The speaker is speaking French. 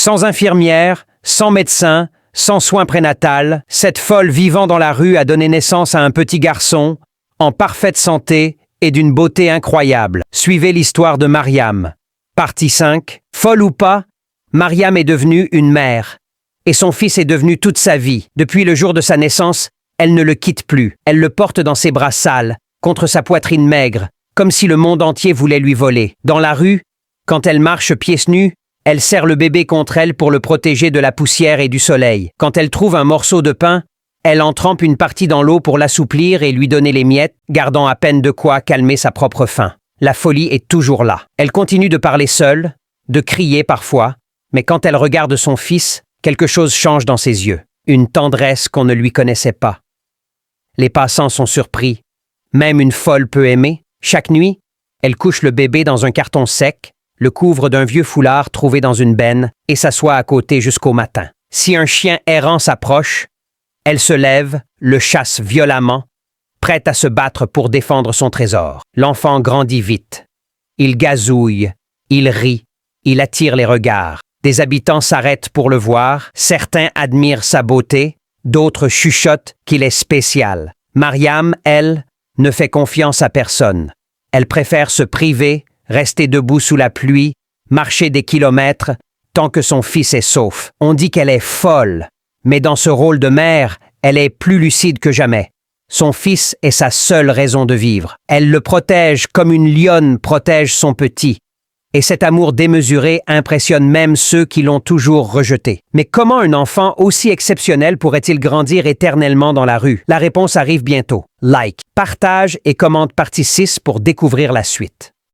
Sans infirmière, sans médecin, sans soins prénatal, cette folle vivant dans la rue a donné naissance à un petit garçon, en parfaite santé et d'une beauté incroyable. Suivez l'histoire de Mariam. Partie 5. Folle ou pas, Mariam est devenue une mère. Et son fils est devenu toute sa vie. Depuis le jour de sa naissance, elle ne le quitte plus. Elle le porte dans ses bras sales, contre sa poitrine maigre, comme si le monde entier voulait lui voler. Dans la rue, quand elle marche pieds nus, elle serre le bébé contre elle pour le protéger de la poussière et du soleil. Quand elle trouve un morceau de pain, elle en trempe une partie dans l'eau pour l'assouplir et lui donner les miettes, gardant à peine de quoi calmer sa propre faim. La folie est toujours là. Elle continue de parler seule, de crier parfois, mais quand elle regarde son fils, quelque chose change dans ses yeux. Une tendresse qu'on ne lui connaissait pas. Les passants sont surpris. Même une folle peut aimer. Chaque nuit, elle couche le bébé dans un carton sec, le couvre d'un vieux foulard trouvé dans une benne et s'assoit à côté jusqu'au matin. Si un chien errant s'approche, elle se lève, le chasse violemment, prête à se battre pour défendre son trésor. L'enfant grandit vite. Il gazouille, il rit, il attire les regards. Des habitants s'arrêtent pour le voir, certains admirent sa beauté, d'autres chuchotent qu'il est spécial. Mariam, elle, ne fait confiance à personne. Elle préfère se priver, rester debout sous la pluie, marcher des kilomètres, tant que son fils est sauf. On dit qu'elle est folle, mais dans ce rôle de mère, elle est plus lucide que jamais. Son fils est sa seule raison de vivre. Elle le protège comme une lionne protège son petit. Et cet amour démesuré impressionne même ceux qui l'ont toujours rejeté. Mais comment un enfant aussi exceptionnel pourrait-il grandir éternellement dans la rue? La réponse arrive bientôt. Like, partage et commente partie 6 pour découvrir la suite.